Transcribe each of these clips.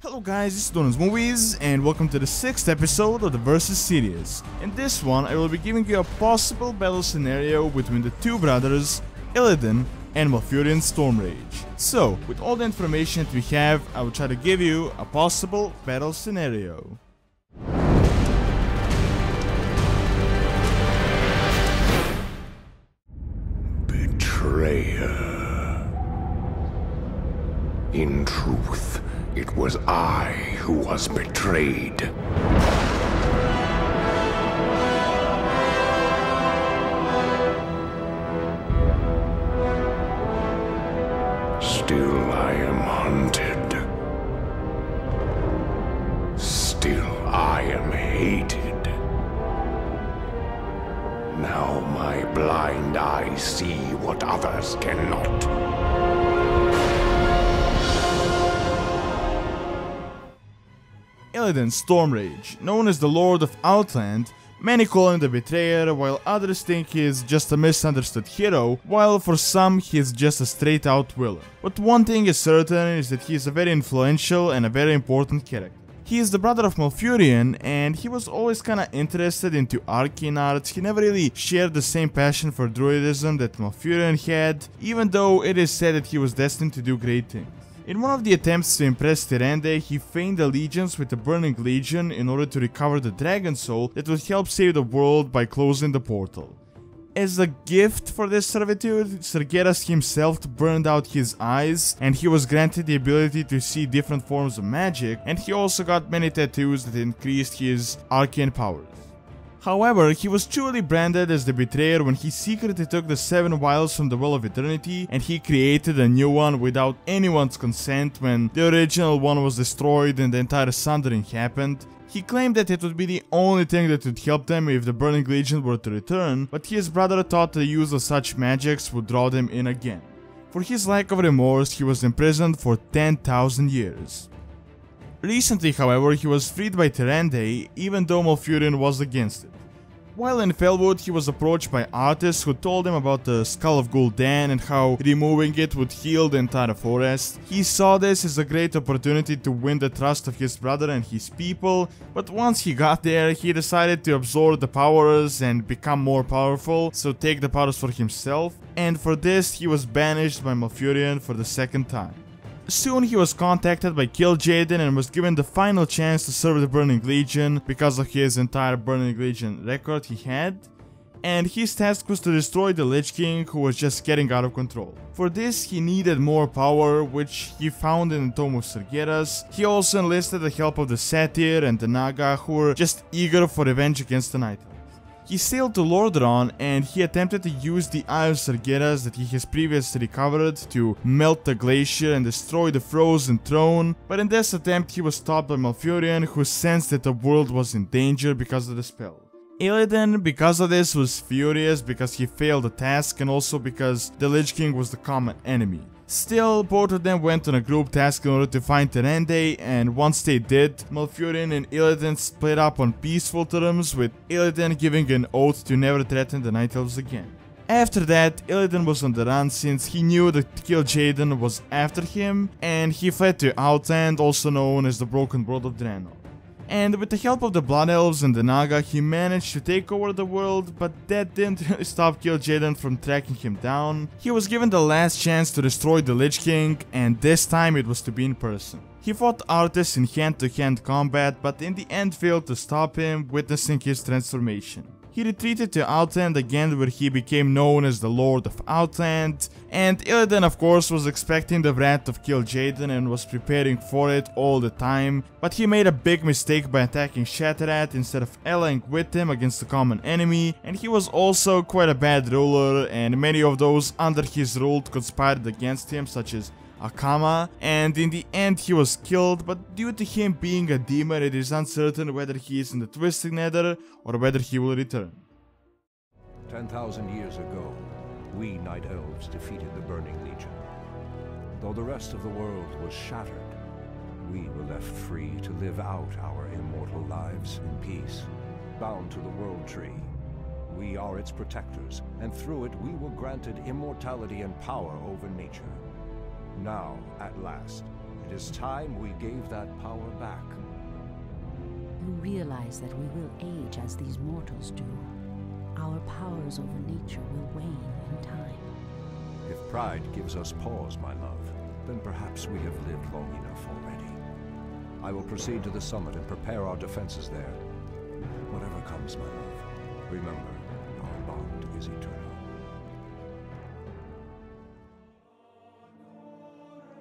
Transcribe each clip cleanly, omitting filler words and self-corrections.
Hello guys, this is Don's Movies and welcome to the 6th episode of the Versus series. In this one, I will be giving you a possible battle scenario between the two brothers, Illidan and Malfurion Stormrage. So, with all the information that we have, I will try to give you a possible battle scenario. Betrayer. In truth, it was I who was betrayed. Still I am hunted. Still I am hated. Now my blind eyes see what others cannot. Illidan Stormrage, known as the Lord of Outland, many call him the Betrayer, while others think he is just a misunderstood hero, while for some he is just a straight out villain. But one thing is certain is that he is a very influential and a very important character. He is the brother of Malfurion, and he was always kinda interested into arcane arts. He never really shared the same passion for druidism that Malfurion had, even though it is said that he was destined to do great things. In one of the attempts to impress Tyrande, he feigned allegiance with the Burning Legion in order to recover the Dragon Soul that would help save the world by closing the portal. As a gift for this servitude, Sargeras himself burned out his eyes, and he was granted the ability to see different forms of magic, and he also got many tattoos that increased his arcane powers. However, he was truly branded as the Betrayer when he secretly took the 7 vials from the Well of Eternity and he created a new one without anyone's consent when the original one was destroyed and the entire Sundering happened. He claimed that it would be the only thing that would help them if the Burning Legion were to return, but his brother thought the use of such magics would draw them in again. For his lack of remorse, he was imprisoned for 10,000 years. Recently, however, he was freed by Tyrande, even though Malfurion was against it. While in Felwood, he was approached by artists who told him about the Skull of Gul'dan and how removing it would heal the entire forest. He saw this as a great opportunity to win the trust of his brother and his people, but once he got there, he decided to absorb the powers and become more powerful, so take the powers for himself, and for this he was banished by Malfurion for the 2nd time. Soon he was contacted by Kil'jaeden and was given the final chance to serve the Burning Legion because of his entire Burning Legion record he had, and his task was to destroy the Lich King who was just getting out of control. For this he needed more power, which he found in the Tome of Sargeras. He also enlisted the help of the Satyr and the Naga, who were just eager for revenge against the Night Elves. He sailed to Lordaeron and he attempted to use the Eye of Sargeras that he has previously recovered to melt the glacier and destroy the Frozen Throne, but in this attempt he was stopped by Malfurion, who sensed that the world was in danger because of the spell. Illidan, because of this, was furious because he failed the task and also because the Lich King was the common enemy. Still, both of them went on a group task in order to find Tyrande, and once they did, Malfurion and Illidan split up on peaceful terms, with Illidan giving an oath to never threaten the Night Elves again. After that, Illidan was on the run since he knew that Kil'jaeden was after him, and he fled to Outland, also known as the Broken World of Draenor. And with the help of the Blood Elves and the Naga, he managed to take over the world, but that didn't really stop Kil'jaeden from tracking him down. He was given the last chance to destroy the Lich King, and this time it was to be in person. He fought Arthas in hand-to-hand combat, but in the end failed to stop him, witnessing his transformation. He retreated to Outland again, where he became known as the Lord of Outland, and Illidan of course was expecting the wrath of Kil'jaeden and was preparing for it all the time, but he made a big mistake by attacking Shatterat instead of allying with him against the common enemy, and he was also quite a bad ruler, and many of those under his rule conspired against him, such as Akama, and in the end he was killed, but due to him being a demon, it is uncertain whether he is in the Twisting Nether or whether he will return. 10,000 years ago, we Night Elves defeated the Burning Legion. Though the rest of the world was shattered, we were left free to live out our immortal lives in peace, bound to the World Tree. We are its protectors, and through it we were granted immortality and power over nature. Now, at last, It is time we gave that power back. You realize that we will age as these mortals do. Our powers over nature will wane in time. If pride gives us pause, my love, then perhaps we have lived long enough already. I will proceed to the summit and prepare our defenses there. Whatever comes, my love, remember, our bond is eternal.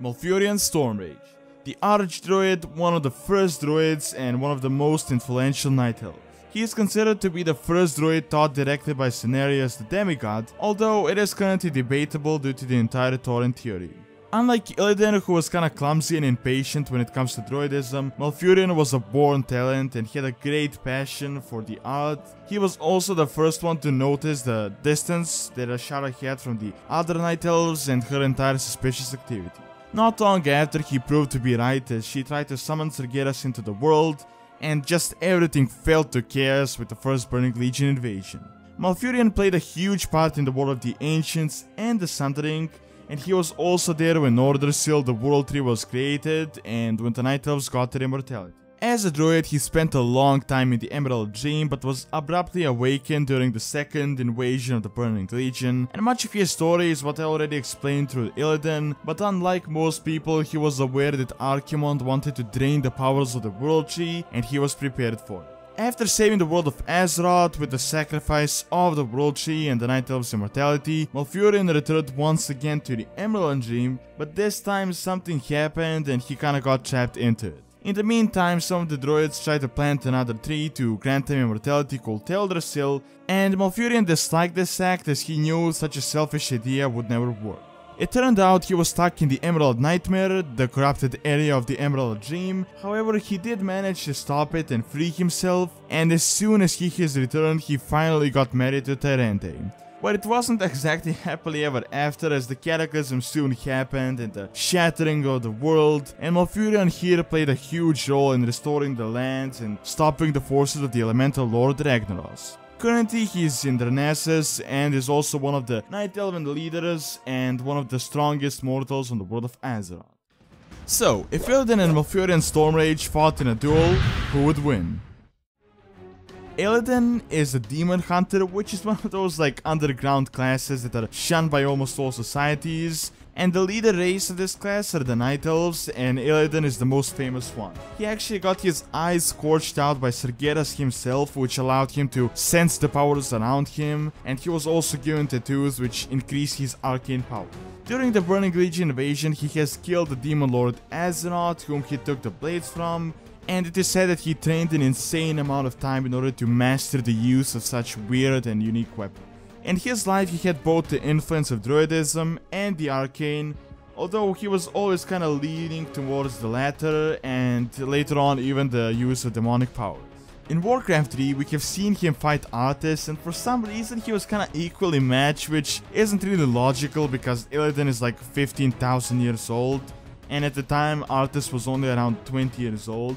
Malfurion Stormrage. The Archdruid, one of the first druids and one of the most influential Night Elves. He is considered to be the first druid taught directly by Cenarius the demigod, although it is currently debatable due to the entire Tauren theory. Unlike Illidan, who was kinda clumsy and impatient when it comes to druidism, Malfurion was a born talent and he had a great passion for the art. He was also the first one to notice the distance that Ashara had from the other Night Elves and her entire suspicious activity. Not long after, he proved to be right as she tried to summon Sargeras into the world, and just everything fell to chaos with the first Burning Legion invasion. Malfurion played a huge part in the War of the Ancients and the Sundering, and he was also there when Nordrassil, the World Tree, was created and when the Night Elves got their immortality. As a druid, he spent a long time in the Emerald Dream, but was abruptly awakened during the second invasion of the Burning Legion, and much of his story is what I already explained through Illidan, but unlike most people, he was aware that Archimonde wanted to drain the powers of the World Tree, and he was prepared for it. After saving the world of Azeroth with the sacrifice of the World Tree and the Night Elves' immortality, Malfurion returned once again to the Emerald Dream, but this time something happened and he kinda got trapped into it. In the meantime, some of the druids tried to plant another tree to grant him immortality called Teldrassil, and Malfurion disliked this act as he knew such a selfish idea would never work. It turned out he was stuck in the Emerald Nightmare, the corrupted area of the Emerald Dream. However, he did manage to stop it and free himself, and as soon as he has returned, he finally got married to Tyrande. But it wasn't exactly happily ever after, as the cataclysm soon happened and the shattering of the world, and Malfurion here played a huge role in restoring the lands and stopping the forces of the elemental lord Ragnaros. Currently he is in Darnassus and is also one of the Night Elven leaders and one of the strongest mortals on the world of Azeroth. So, if Illidan and Malfurion Stormrage fought in a duel, who would win? Illidan is a demon hunter, which is one of those like underground classes that are shunned by almost all societies, and the leader race of this class are the Night Elves, and Illidan is the most famous one. He actually got his eyes scorched out by Sargeras himself, which allowed him to sense the powers around him, and he was also given tattoos which increase his arcane power. During the Burning Legion invasion, he has killed the demon lord Azeroth, whom he took the blades from, and it is said that he trained an insane amount of time in order to master the use of such weird and unique weapons. In his life he had both the influence of druidism and the arcane, although he was always kinda leaning towards the latter, and later on even the use of demonic powers. In Warcraft 3 we have seen him fight Arthas, and for some reason he was kinda equally matched, which isn't really logical because Illidan is like 15,000 years old, and at the time Arthas was only around 20 years old.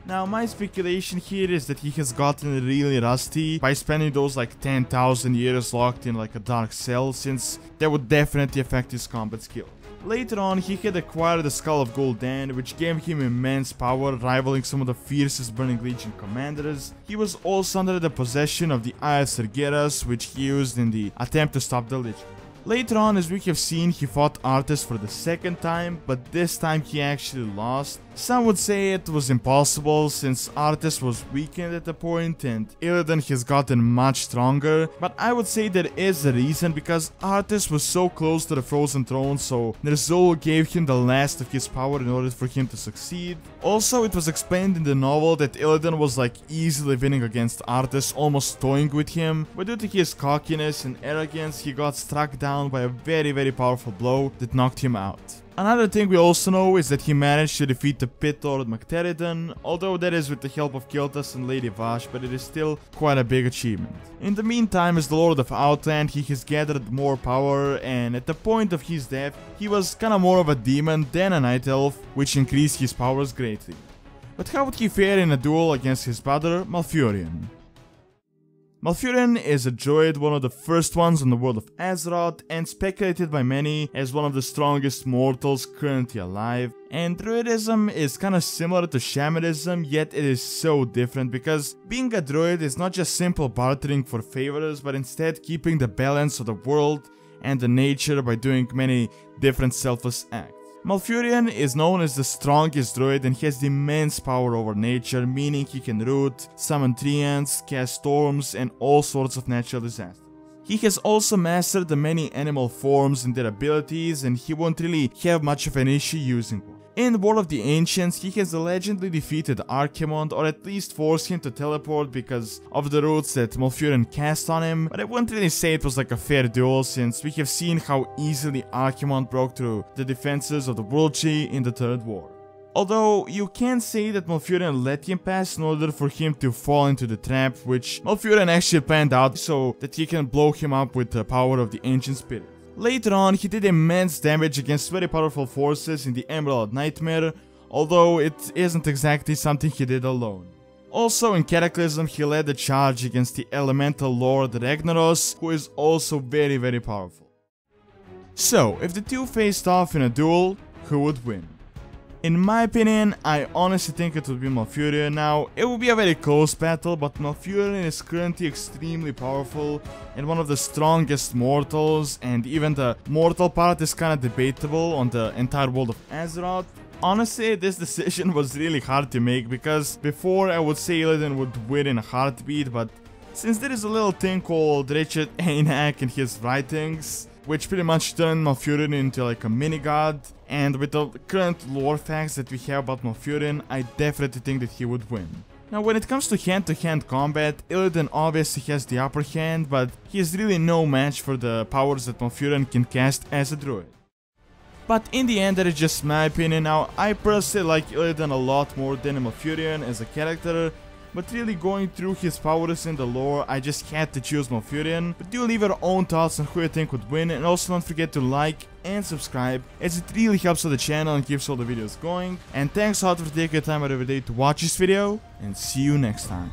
Now, my speculation here is that he has gotten really rusty by spending those like 10,000 years locked in like a dark cell, since that would definitely affect his combat skill. Later on, he had acquired the Skull of Gul'dan, which gave him immense power, rivaling some of the fiercest Burning Legion commanders. He was also under the possession of the Eye of Sargeras, which he used in the attempt to stop the Lich. Later on, as we have seen, he fought Arthas for the second time, but this time he actually lost. Some would say it was impossible since Arthas was weakened at the point and Illidan has gotten much stronger, but I would say there is a reason, because Arthas was so close to the Frozen Throne, so Ner'zhul gave him the last of his power in order for him to succeed. Also, it was explained in the novel that Illidan was like easily winning against Arthas, almost toying with him, but due to his cockiness and arrogance he got struck down by a very powerful blow that knocked him out. Another thing we also know is that he managed to defeat the Pit Lord Magteridon, although that is with the help of Kiltas and Lady Vash, but it is still quite a big achievement. In the meantime, as the Lord of Outland, he has gathered more power, and at the point of his death, he was kinda more of a demon than a Night Elf, which increased his powers greatly. But how would he fare in a duel against his brother, Malfurion? Malfurion is a droid, one of the first ones on the world of Azeroth, and speculated by many as one of the strongest mortals currently alive. And druidism is kinda similar to shamanism, yet it is so different because being a druid is not just simple bartering for favors, but instead keeping the balance of the world and the nature by doing many different selfless acts. Malfurion is known as the strongest druid and he has immense power over nature, meaning he can root, summon treants, cast storms, and all sorts of natural disasters. He has also mastered the many animal forms and their abilities, and he won't really have much of an issue using one. In War of the Ancients, he has allegedly defeated Archimonde, or at least forced him to teleport because of the roots that Malfurion cast on him, but I wouldn't really say it was like a fair duel since we have seen how easily Archimonde broke through the defenses of the World Tree in the Third War. Although, you can say that Malfurion let him pass in order for him to fall into the trap, which Malfurion actually planned out so that he can blow him up with the power of the Ancient Spirit. Later on, he did immense damage against very powerful forces in the Emerald Nightmare, although it isn't exactly something he did alone. Also in Cataclysm, he led the charge against the Elemental Lord Ragnaros, who is also very powerful. So, if the two faced off in a duel, who would win? In my opinion, I honestly think it would be Malfurion. Now, it would be a very close battle, but Malfurion is currently extremely powerful and one of the strongest mortals, and even the mortal part is kinda debatable on the entire world of Azeroth. Honestly, this decision was really hard to make because before I would say Illidan would win in a heartbeat, but since there is a little thing called Richard Ainak in his writings, which pretty much turned Malfurion into like a mini-god, and with the current lore facts that we have about Malfurion, I definitely think that he would win. Now when it comes to hand-to-hand combat, Illidan obviously has the upper hand, but he is really no match for the powers that Malfurion can cast as a druid. But in the end, that is just my opinion. Now, I personally like Illidan a lot more than Malfurion as a character, but really going through his powers in the lore, I just had to choose Malfurion. But do leave your own thoughts on who you think would win, and also don't forget to like and subscribe, as it really helps out the channel and keeps all the videos going. And thanks a lot for taking your time out of your day to watch this video, and see you next time.